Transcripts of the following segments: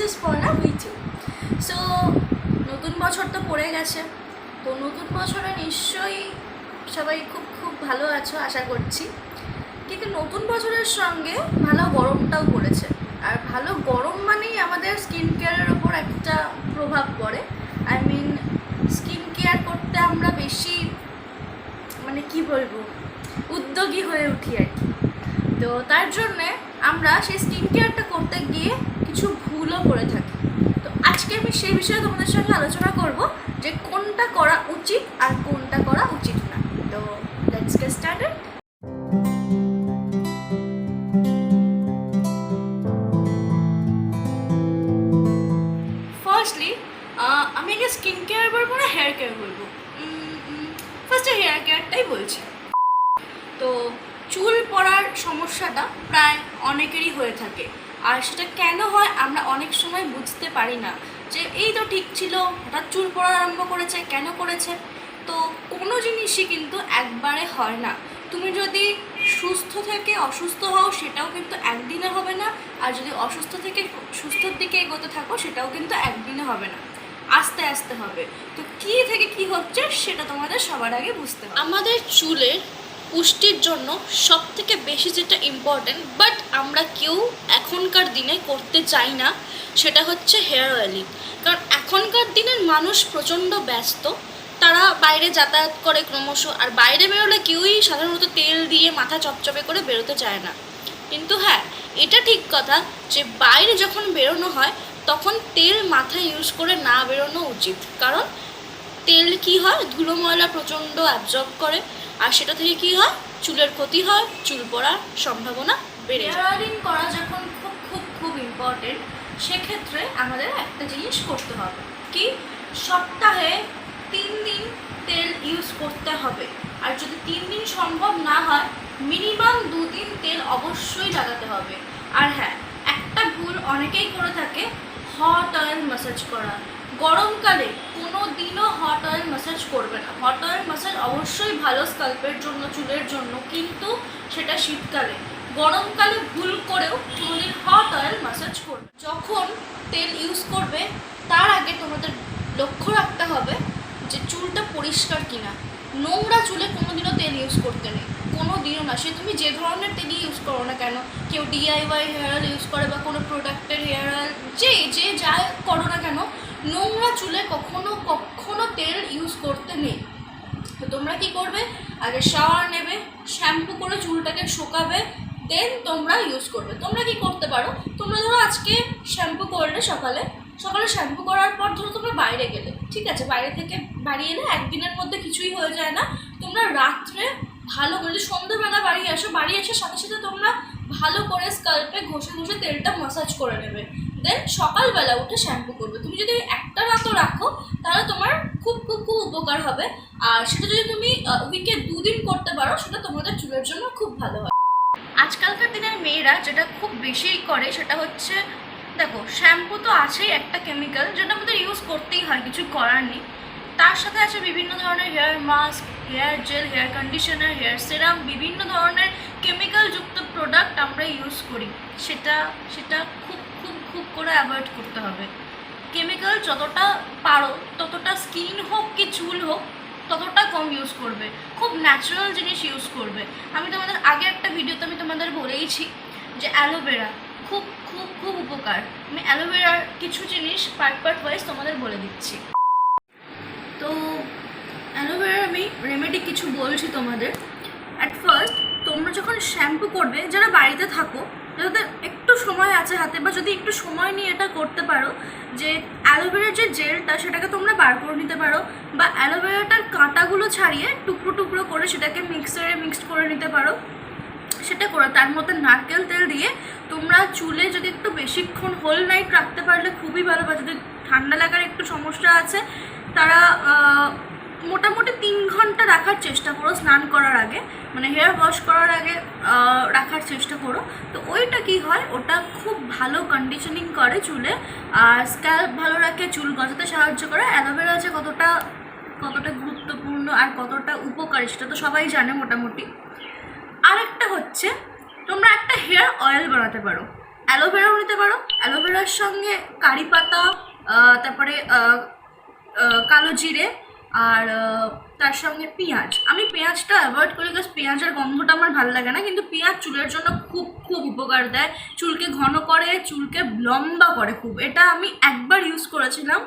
is for a video. So নতুন বছর তো পড়ে গেছে, তো নতুন বছরে নিশ্চয়ই সবাই খুব খুব ভালো আছো আশা করছি। কিন্তু নতুন বছরের সঙ্গে ভালো গরমটাও পড়েছে, আর ভালো গরম মানেই আমাদের স্কিন কেয়ারের ওপর একটা প্রভাব পড়ে। আই মিন স্কিন কেয়ার করতে আমরা বেশি মানে কি বলবো উদ্যোগী হয়ে উঠি আর কি। তো তার জন্যে আমরা সেই স্কিন কেয়ারটা করতে গিয়ে কিছু ভুলও করে থাকি। তো আজকে আমি সেই বিষয়ে তোমাদের সঙ্গে আলোচনা করব যে কোনটা করা উচিত আর কোনটা করা উচিত না। তো লেটস গেট স্টার্টেড। ফার্স্টলি আমি আগে স্কিন কেয়ার বলবো না হেয়ার কেয়ার বলবো? ফার্স্টে হেয়ার কেয়ারটাই বলছি। তো চুল পড়ার সমস্যাটা প্রায় অনেকেরই হয়ে থাকে, আর সেটা কেন হয় আমরা অনেক সময় বুঝতে পারি না। যে এই তো ঠিক ছিল, হঠাৎ চুল পড়া আরম্ভ করেছে, কেন করেছে? তো কোনো জিনিসই কিন্তু একবারে হয় না। তুমি যদি সুস্থ থেকে অসুস্থ হও সেটাও কিন্তু একদিনে হবে না, আর যদি অসুস্থ থেকে সুস্থর দিকে এগোতে থাকো সেটাও কিন্তু একদিনে হবে না, আস্তে আস্তে হবে। তো কী থেকে কি হচ্ছে সেটা তোমাদের সবার আগে বুঝতে হবে। আমাদের চুলের পুষ্টির জন্য সব থেকে বেশি যেটা ইম্পর্ট্যান্ট, বাট আমরা কেউ এখনকার দিনে করতে চাই না, সেটা হচ্ছে হেয়ার অয়েলিং। কারণ এখনকার দিনের মানুষ প্রচণ্ড ব্যস্ত, তারা বাইরে যাতায়াত করে ক্রমশ, আর বাইরে বেরোলে কেউই সাধারণত তেল দিয়ে মাথা চপচপে করে বেরোতে চায় না। কিন্তু হ্যাঁ, এটা ঠিক কথা যে বাইরে যখন বেরোনো হয় তখন তেল মাথায় ইউজ করে না বেরোনো উচিত। কারণ তেল কি হয়, ধুলো ময়লা প্রচণ্ড অ্যাবজর্ব করে, আর সেটা থেকে কি হয়, চুলের ক্ষতি হয়, চুল পড়ার সম্ভাবনা বেড়ে যায়। হেয়ার অয়েলিং করা যখন খুব খুব খুব ইম্পর্টেন্ট, সেক্ষেত্রে আমাদের একটা জিনিস করতে হবে কি, সপ্তাহে 3 দিন তেল ইউজ করতে হবে। আর যদি 3 দিন সম্ভব না হয়, মিনিমাম 2 দিন তেল অবশ্যই লাগাতে হবে। আর হ্যাঁ, একটা ভুল অনেকেই করে থাকে, হট অয়েল ম্যাসাজ করা। গরমকালে কোনো দিনও হট অয়েল ম্যাসাজ করবে না। হট অয়েল ম্যাসাজ অবশ্যই ভালো স্কাল্পের জন্য, চুলের জন্য, কিন্তু সেটা শীতকালে। গরমকালে ভুল করেও কোনোদিন হট অয়েল ম্যাসাজ করবে। যখন তেল ইউজ করবে তার আগে তোমাদের লক্ষ্য রাখতে হবে যে চুলটা পরিষ্কার কিনা। নোংরা চুলে কোনোদিনও তেল ইউজ করতে নেই, কোনো দিনও না। সে তুমি যে ধরনের তেলই ইউজ করো না কেন, কেউ DIY হেয়ার অয়েল ইউজ করে বা কোনো প্রোডাক্টের হেয়ার অয়েল, যে যা করো না কেন, নোংরা চুলে কখনো কখনো তেল ইউজ করতে নেই। তো তোমরা কি করবে, আগে শাওয়ার নেবে, শ্যাম্পু করে চুলটাকে শুকাবে, দেন তোমরা ইউজ করবে। তোমরা কি করতে পারো, তোমরা ধরো আজকে শ্যাম্পু করলে সকালে শ্যাম্পু করার পর ধরো তোমরা বাইরে গেলে, ঠিক আছে, বাইরে থেকে বাড়ি এলে একদিনের মধ্যে কিছুই হয়ে যায় না। তোমরা রাত্রে ভালো করে, সন্ধ্যেবেলা বাড়ি এসে সাথে সাথে তোমরা ভালো করে স্কাল্পে ঘষে ঘষে তেলটা ম্যাসাজ করে নেবে, দেন সকালবেলা উঠে শ্যাম্পু করবে। তুমি যদি একটা রাতও রাখো তাহলে তোমার খুব খুব খুব উপকার হবে। আর সেটা যদি তুমি উইকে 2 দিন করতে পারো, সেটা তোমাদের চুলের জন্য খুব ভালো হয়। আজকালকার দিনের মেয়েরা যেটা খুব বেশি করে সেটা হচ্ছে, দেখো শ্যাম্পু তো আছেই একটা কেমিক্যাল, যেটা আমাদের ইউজ করতেই হয়, কিছু করার নেই। তার সাথে আছে বিভিন্ন ধরনের hair mask, hair gel, hair conditioner, hair serum, বিভিন্ন ধরনের কেমিক্যালযুক্ত প্রোডাক্ট আমরা ইউজ করি। সেটা খুব খুব খুব করে অ্যাভয়েড করতে হবে। কেমিক্যাল যতটা পারো ততটা, স্কিন হোক কি চুল হোক, ততটা কম ইউজ করবে। খুব ন্যাচারাল জিনিস ইউজ করবে। আমি তোমাদের আগে একটা ভিডিওতে আমি তোমাদের বলেইছি যে অ্যালোভেরা খুব খুব খুব উপকার। আমি অ্যালোভেরার কিছু জিনিস পার্ট ওয়াইজ তোমাদের বলে দিচ্ছি। তো অ্যালোভেরার আমি রেমেডি কিছু বলছি তোমাদের। অ্যাট ফার্স্ট তোমরা যখন শ্যাম্পু করবে, যারা বাড়িতে থাকো, যাদের একটু সময় আছে হাতে, বা যদি একটু সময় নিয়ে এটা করতে পারো, যে অ্যালোভেরার যে জেলটা সেটাকে তোমরা বার করে নিতে পারো, বা অ্যালোভেরাটার কাঁটাগুলো ছাড়িয়ে টুকরো টুকরো করে সেটাকে মিক্সড করে নিতে পারো। সেটা করে তার মধ্যে নারকেল তেল দিয়ে তোমরা চুলে যদি একটু বেশিক্ষণ হোল নাইট রাখতে পারলে খুবই ভালো। বা যদি ঠান্ডা লাগার একটু সমস্যা আছে, তারা মোটামুটি 3 ঘন্টা রাখার চেষ্টা করো স্নান করার আগে, মানে হেয়ার ওয়াশ করার আগে রাখার চেষ্টা করো। তো ওইটা কি হয়, ওটা খুব ভালো কন্ডিশনিং করে চুলে, আর স্ক্যাল্প ভালো রাখে, চুল গজাতে সাহায্য করে। অ্যালোভেরা আছে কতটা গুরুত্বপূর্ণ আর কতটা উপকারী সেটা তো সবাই জানে মোটামুটি। আরেকটা হচ্ছে, তোমরা একটা হেয়ার অয়েল বানাতে পারো। অ্যালোভেরাও নিতে পারো, অ্যালোভেরার সঙ্গে কারি পাতা, তারপরে কালো জিরে, আর তার সঙ্গে পেঁয়াজ। আমি পেঁয়াজটা অ্যাভয়েড করি, বিকজ পেঁয়াজের গন্ধটা আমার ভালো লাগে না, কিন্তু পেঁয়াজ চুলের জন্য খুব খুব উপকার দেয়, চুলকে ঘন করে, চুলকে লম্বা করে খুব। এটা আমি একবার ইউজ করেছিলাম,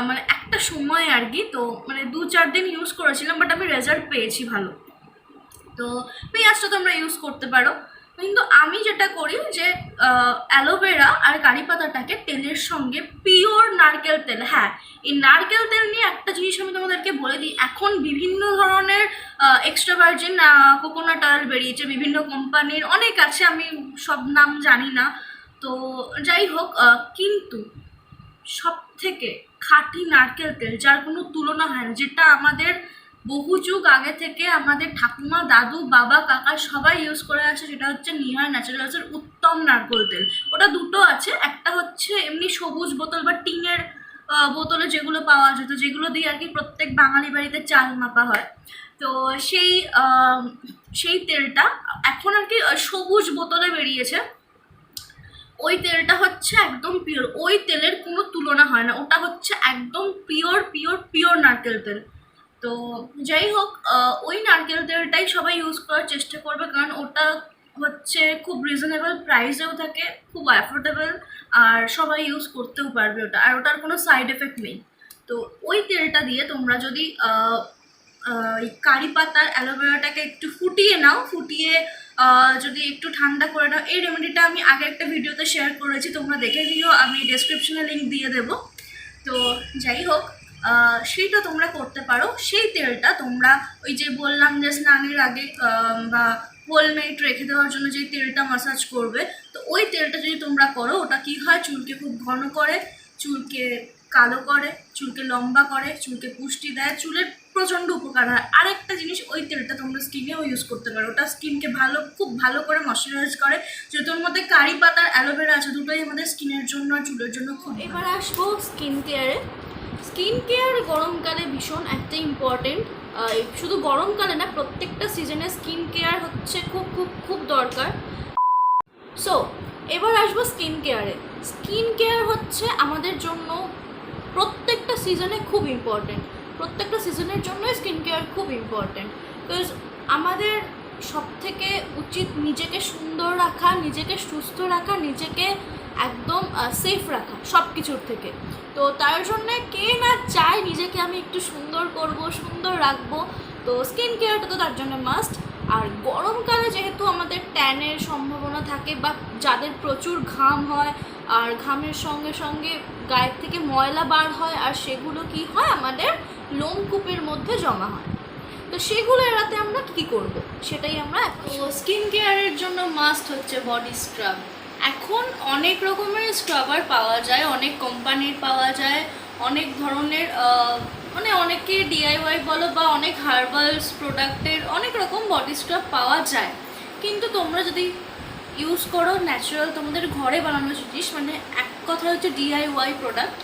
মানে একটা সময় আর কি, তো মানে 2-4 দিন ইউজ করেছিলাম, বাট আমি রেজাল্ট পেয়েছি ভালো। তো পেঁয়াজটা তোমরা ইউজ করতে পারো, কিন্তু আমি যেটা করি যে অ্যালোভেরা আর কারি পাতাটাকে তেলের সঙ্গে পিওর নারকেল তেল, হ্যাঁ এই নারকেল তেল নিয়ে একটা জিনিস আমি তোমাদেরকে বলে দিই, এখন বিভিন্ন ধরনের এক্সট্রা ভার্জিন কোকোনাট অয়েল বেরিয়েছে, বিভিন্ন কোম্পানির অনেক আছে, আমি সব নাম জানি না, তো যাই হোক, কিন্তু সব থেকে খাঁটি নারকেল তেল যার কোনো তুলনা হয় না, যেটা আমাদের বহু যুগ আগে থেকে আমাদের ঠাকুমা, দাদু, বাবা, কাকা সবাই ইউজ করে আসে, সেটা হচ্ছে নিহার ন্যাচারালসের উত্তম নারকেল তেল। ওটা দুটো আছে, একটা হচ্ছে এমনি সবুজ বোতল বা টিনের বোতলে যেগুলো পাওয়া যেত, যেগুলো দিয়ে আর কি প্রত্যেক বাঙালি বাড়িতে চাল মাপা হয়, তো সেই তেলটা এখন আর কি সবুজ বোতলে বেরিয়েছে। ওই তেলটা হচ্ছে একদম পিওর, ওই তেলের কোনো তুলনা হয় না, ওটা হচ্ছে একদম পিওর পিওর পিওর নারকেল তেল। তো যাই হোক, ওই নারকেল তেলটাই সবাই ইউজ করার চেষ্টা করবে, কারণ ওটা হচ্ছে খুব রিজনেবল প্রাইসেও থাকে, খুব অ্যাফোর্ডেবল, আর সবাই ইউজ করতেও পারবে ওটা, আর ওটার কোনো সাইড এফেক্ট নেই। তো ওই তেলটা দিয়ে তোমরা যদি কারি পাতার অ্যালোভেরাটাকে একটু ফুটিয়ে নাও, ফুটিয়ে যদি একটু ঠান্ডা করে নাও, এই রেমেডিটা আমি আগে একটা ভিডিওতে শেয়ার করেছি, তোমরা দেখে দিও, আমি ডেসক্রিপশনে লিঙ্ক দিয়ে দেবো। তো যাই হোক, সেইটা তোমরা করতে পারো। সেই তেলটা তোমরা ওই যে বললাম যে স্নানের আগে বা হোল নাইট রেখে দেওয়ার জন্য যে তেলটা মাসাজ করবে, তো ওই তেলটা যদি তোমরা করো, ওটা কী হয়, চুলকে খুব ঘন করে, চুলকে কালো করে, চুলকে লম্বা করে, চুলকে পুষ্টি দেয়, চুলের প্রচণ্ড উপকার হয়। আরেকটা জিনিস, ওই তেলটা তোমরা স্কিনেও ইউজ করতে পারো, ওটা স্কিনকে খুব ভালো করে ময়শ্চারাইজ করে, যেহেতু ওর মধ্যে কারি পাতার অ্যালোভেরা আছে, দুটোই আমাদের স্কিনের জন্য আর চুলের জন্য খুব। এবার আসবো স্কিন কেয়ারে। স্কিন কেয়ার গরমকালে ভীষণ একটা ইম্পর্টেন্ট, শুধু গরমকালে না, প্রত্যেকটা সিজনে স্কিন কেয়ার হচ্ছে খুব খুব খুব দরকার। সো এবার আসবো স্কিন কেয়ারে। স্কিন কেয়ার হচ্ছে আমাদের জন্য প্রত্যেকটা সিজনে খুব ইম্পর্টেন্ট, প্রত্যেকটা সিজনের জন্যই স্কিন কেয়ার খুব ইম্পর্টেন্ট, বিকজ আমাদের সব থেকে উচিত নিজেকে সুন্দর রাখা, নিজেকে সুস্থ রাখা, নিজেকে একদম সেফ রাখা সব কিছুর থেকে। তো তার জন্য কে না চায় নিজেকে আমি একটু সুন্দর করব, সুন্দর রাখবো, তো স্কিন কেয়ারটা তো তার জন্য মাস্ট। আর গরমকালে যেহেতু আমাদের ট্যানের সম্ভাবনা থাকে, বা যাদের প্রচুর ঘাম হয়, আর ঘামের সঙ্গে সঙ্গে গায়ের থেকে ময়লা বার হয়, আর সেগুলো কি হয়, আমাদের লোমকূপের মধ্যে জমা হয়, তো সেগুলো এড়াতে আমরা কী করব, সেটাই আমরা। তো স্কিন কেয়ারের জন্য মাস্ট হচ্ছে বডি স্ক্রাব। এখন অনেক রকমের স্ক্রাবার পাওয়া যায়, অনেক কোম্পানির পাওয়া যায়, অনেক ধরনের, মানে অনেকে ডিআইওয়াই বলো বা অনেক হার্বালস প্রোডাক্টের অনেক রকম বডি স্ক্রাব পাওয়া যায়, কিন্তু তোমরা যদি ইউজ করো ন্যাচারাল তোমাদের ঘরে বানানো জিনিস, মানে এক কথা হচ্ছে ডিআইওয়াই প্রোডাক্ট,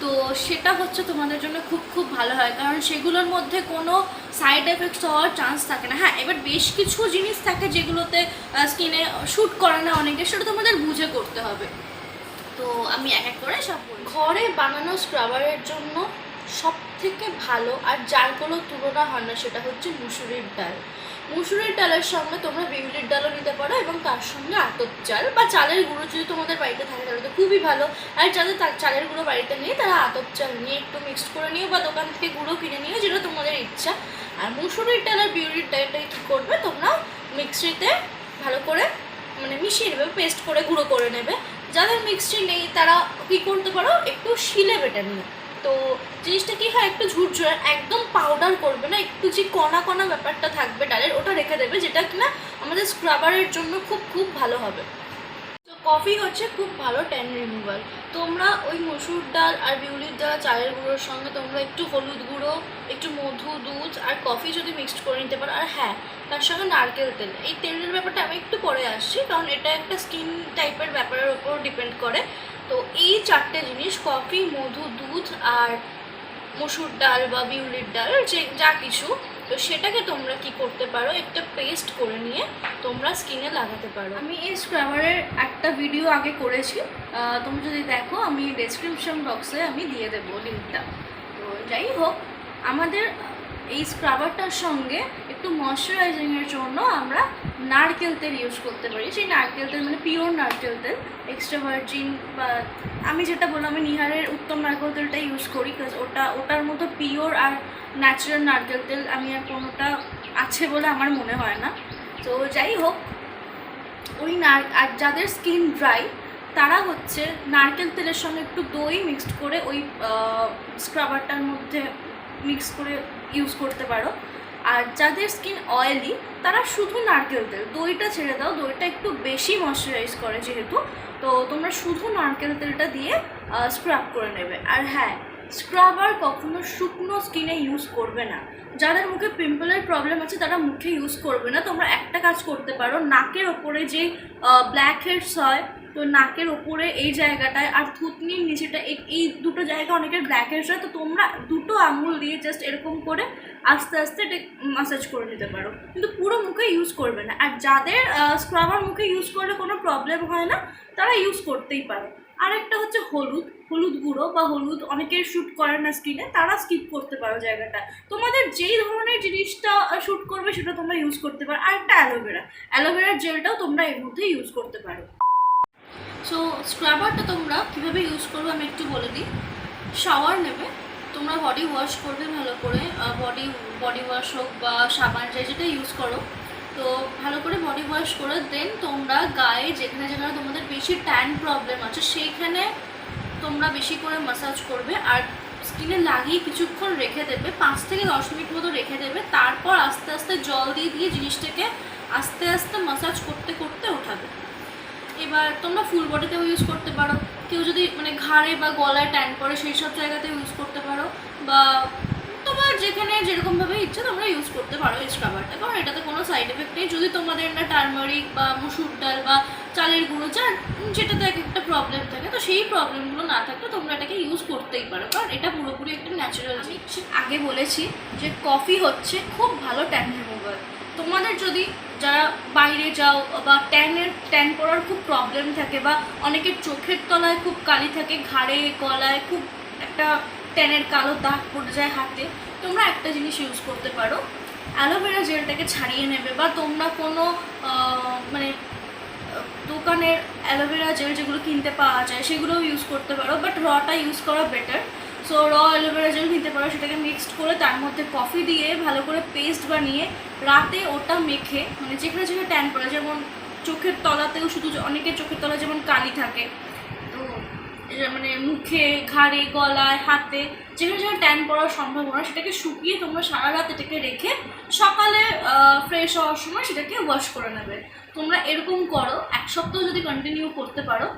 তো সেটা হচ্ছে তোমাদের জন্য খুব খুব ভালো হয়, কারণ সেগুলোর মধ্যে কোনো সাইড এফেক্টস হওয়ার চান্স থাকে না। হ্যাঁ, এবার বেশ কিছু জিনিস থাকে যেগুলোতে স্কিনে শ্যুট করে না অনেকে, সেটা তোমাদের বুঝে করতে হবে। তো আমি এক এক করে সব ঘরে বানানো স্ক্রাবারের জন্য সব থেকে ভালো, আর যার কোনো তুলনা হয় না, সেটা হচ্ছে মুসুরির ডাল। মুসুরির ডালের সঙ্গে তোমরা বিউলির ডালও নিতে পারো, এবং তার সঙ্গে আতপ চাল বা চালের গুঁড়ো যদি তোমাদের বাড়িতে থাকে তাহলে তো খুবই ভালো, আর যাদের চালের গুঁড়ো বাড়িতে নেই তারা আতপ চাল নিয়ে একটু মিক্সড করে নিও, বা দোকান থেকে গুঁড়ো কিনে নিও, যেটা তোমাদের ইচ্ছা। আর মুসুরির ডাল আর বিউলির ডালটাই কী করবে, তোমরা মিক্সিতে ভালো করে মানে মিশিয়ে নেবে, পেস্ট করে গুঁড়ো করে নেবে। যাদের মিক্সি নেই তারা কী করতে পারো, একটু শিলে বেটে নিও, তো জিনিসটা কী হয়, একটু ঝুরঝুরে, একদম পাউডার করবে না, একটু যে কণা কণা ব্যাপারটা থাকবে ডালের, ওটা রেখে দেবে, যেটা কিনা আমাদের স্ক্রাবারের জন্য খুব খুব ভালো হবে। তো কফি হচ্ছে খুব ভালো ট্যান রিমুভাল। তোমরা ওই মসুর ডাল আর বিউলির ডাল চালের গুঁড়োর সঙ্গে তোমরা একটু হলুদ গুঁড়ো, একটু মধু, দুধ আর কফি যদি মিক্সড করে নিতে পারো, আর হ্যাঁ তার সঙ্গে নারকেল তেল, এই তেলের ব্যাপারটা আমি একটু পরে আসছি, কারণ এটা একটা স্কিন টাইপের ব্যাপারের ওপর ডিপেন্ড করে। তো এই চারটে জিনিস, কফি, মধু, দুধ আর মসুর ডাল বা বিউলির ডাল, যে যা কিছু, তো সেটাকে তোমরা কি করতে পারো, একটা পেস্ট করে নিয়ে তোমরা স্কিনে লাগাতে পারো। আমি এই স্ক্রাবারের একটা ভিডিও আগে করেছি, তুমি যদি দেখো আমি ডেসক্রিপশন বক্সে আমি দিয়ে দেবো লিঙ্কটা। তো যাই হোক, আমাদের এই স্ক্রাবারটার সঙ্গে একটু ময়শ্চারাইজিংয়ের জন্য আমরা নারকেল তেল ইউজ করতে পারি। সেই নারকেল তেল মানে পিওর নারকেল তেল, এক্সট্রা ভার্জিন, বা আমি যেটা বললাম আমি নিহারের উত্তম নারকেল তেলটা ইউজ করি, বিকজ ওটার মতো পিওর আর ন্যাচারাল নারকেল তেল আমি আর কোনোটা আছে বলে আমার মনে হয় না। তো যাই হোক, ওই আর যাদের স্কিন ড্রাই তারা হচ্ছে নারকেল তেলের সঙ্গে একটু দই মিক্সড করে ওই স্ক্রাবারটার মধ্যে মিক্স করে ইউজ করতে পারো। আর যাদের স্কিন অয়েলি তারা শুধু নারকেল তেল, দইটা ছেড়ে দাও, দইটা একটু বেশি ময়শ্চারাইজ করে যেহেতু, তো তোমরা শুধু নারকেল তেলটা দিয়ে স্ক্রাব করে নেবে। আর হ্যাঁ, স্ক্রাবার কখনো শুকনো স্কিনে ইউজ করবে না। যাদের মুখে পিম্পলের প্রবলেম আছে তারা মুখে ইউজ করবে না। তোমরা একটা কাজ করতে পারো, নাকের ওপরে যে ব্ল্যাক হেডস হয়, তো নাকের ওপরে এই জায়গাটায় আর থুতনির নিচেটা, এই দুটো জায়গা অনেকের ব্ল্যাক হেডস হয়, তো তোমরা দুটো আঙুল দিয়ে জাস্ট এরকম করে আস্তে আস্তে এটা মাসাজ করে নিতে পারো, কিন্তু পুরো মুখে ইউজ করবে না। আর যাদের স্ক্রাবার মুখে ইউজ করলে কোনো প্রবলেম হয় না তারা ইউজ করতেই পারো। আরেকটা হচ্ছে হলুদ গুঁড়ো বা হলুদ অনেকের শ্যুট করে না স্কিনে, তারা স্কিপ করতে পারো জায়গাটা। তোমাদের যেই ধরনের জিনিসটা শ্যুট করবে সেটা তোমরা ইউজ করতে পারো। আর একটা অ্যালোভেরার জেলটাও তোমরা এর মধ্যে ইউজ করতে পারো। সো স্ক্রাবারটা তোমরা কীভাবে ইউজ করবে আমি একটু বলে দিই। শাওয়ার নেবে, তোমরা বডি ওয়াশ করবে ভালো করে, বডি ওয়াশ হোক বা সাবান যেটা ইউজ করো, তো ভালো করে বডি ওয়াশ করে দেন তোমরা গায়ে যেখানে যেখানে তোমাদের বেশি ট্যান প্রবলেম আছে সেইখানে তোমরা বেশি করে ম্যাসাজ করবে। আর স্কিনে লাগিয়ে কিছুক্ষণ রেখে দেবে, 5 থেকে 10 মিনিট মতো রেখে দেবে। তারপর আস্তে আস্তে জল দিয়ে জিনিসটাকে আস্তে আস্তে ম্যাসাজ করতে করতে ওঠাবে। এবার তোমরা ফুল বডিতেও ইউজ করতে পারো, কেউ যদি মানে ঘাড়ে বা গলায় ট্যান পড়ে সেই সব জায়গাতেও ইউজ করতে পারো, বা তোমার যেখানে যেরকমভাবে ইচ্ছা তোমরা ইউজ করতে পারো এই স্ক্রাবারটা, কারণ এটাতে কোনো সাইড এফেক্ট নেই। যদি তোমাদের না টার্মারিক বা মুসুর ডাল বা চালের গুঁড়ো যেটাতে এক একটা প্রবলেম থাকে, তো সেই প্রবলেমগুলো না থাকলে তোমরা এটাকে ইউজ করতেই পারো, কারণ এটা পুরোপুরি একটা ন্যাচারাল জিনিস। আগে বলেছি যে কফি হচ্ছে খুব ভালো ট্যান রিমুভার। তোমাদের যদি যারা বাইরে যাও বা ট্যান পড়ার খুব প্রবলেম থাকে, বা অনেকের চোখের তলায় খুব কালি থাকে, ঘাড়ে গলায় খুব একটা ট্যানের কালো দাগ পড়ে যায় হাতে, তোমরা একটা জিনিস ইউজ করতে পারো, অ্যালোভেরা জেলটাকে ছাড়িয়ে নেবে, বা তোমরা কোনো মানে দোকানের অ্যালোভেরা জেল যেগুলো কিনতে পাওয়া যায় সেগুলোও ইউজ করতে পারো, বাট রটা ইউজ করা বেটার। সো অ্যালোভেরা জেল নিতে পারো, সেটাকে মিক্সড করে তার মধ্যে কফি দিয়ে ভালো করে পেস্ট বানিয়ে রাতে ওটা মেখে, মানে যেখানে যেখানে ট্যান পড়ে, যেমন চোখের তলাতেও শুধু অনেকের চোখের তলায় যেমন কালি থাকে, তো মানে মুখে, ঘাড়ে, গলায়, হাতে যেখানে যেখানে ট্যান পড়ার সম্ভাবনা, সেটাকে শুকিয়ে তোমরা সারা রাত এটাকে রেখে সকালে ফ্রেশ হওয়ার সময় সেটাকে ওয়াশ করে নেবে। তোমরা এরকম করো, 1 সপ্তাহ যদি কন্টিনিউ করতে পারো,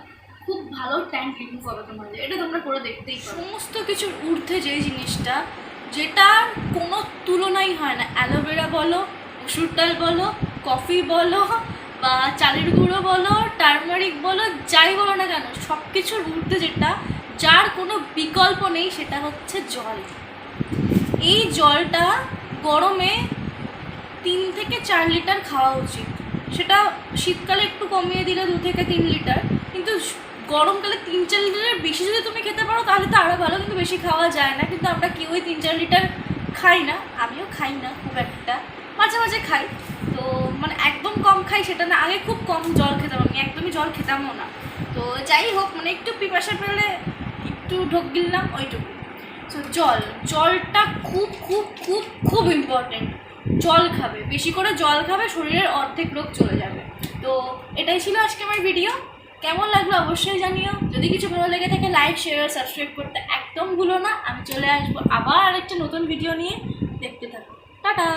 খুব ভালো ট্যান রিমুভ হবে তোমাদের। এটা তোমরা করে দেখতেই পারো। সমস্ত কিছুর ঊর্ধ্বে যেই জিনিসটা, যেটার কোনো তুলনাই হয় না, অ্যালোভেরা বলো, মসুর ডাল বলো, কফি বলো, বা চালের গুঁড়ো বলো, টার্মারিক বলো, যাই বলো না কেন, সব কিছুর ঊর্ধ্বে যেটা, যার কোনো বিকল্প নেই, সেটা হচ্ছে জল। এই জলটা গরমে 3 থেকে 4 লিটার খাওয়া উচিত। সেটা শীতকালে একটু কমিয়ে দিলে 2 থেকে 3 লিটার, কিন্তু গরমকালে 3-4 লিটারের বেশি যদি তুমি খেতে পারো তাহলে তো আরও ভালো, কিন্তু বেশি খাওয়া যায় না। কিন্তু আমরা কেউই 3-4 লিটার খাই না, আমিও খাই না খুব একটা, মাঝে মাঝে খাই। তো মানে একদম কম খাই সেটা না, আগে খুব কম জল খেতাম, আমি একদমই জল খেতামও না। তো যাই হোক, মানে একটু পিপাসা পেলে একটু ঢোক গিললাম, ওইটুকু। সো জলটা খুব খুব খুব খুব ইম্পর্টেন্ট। জল খাবে, বেশি করে জল খাবে, শরীরের অর্ধেক রোগ চলে যাবে। তো এটাই ছিল আজকে আমার ভিডিও। কেমন লাগলো অবশ্যই জানিও। যদি কিছু ভালো লেগে থাকে লাইক, শেয়ার আর সাবস্ক্রাইব করতে একদম ভুলো না। আমি চলে আসবো আবার আরেকটা নতুন ভিডিও নিয়ে, দেখতে থাকো। টাটা।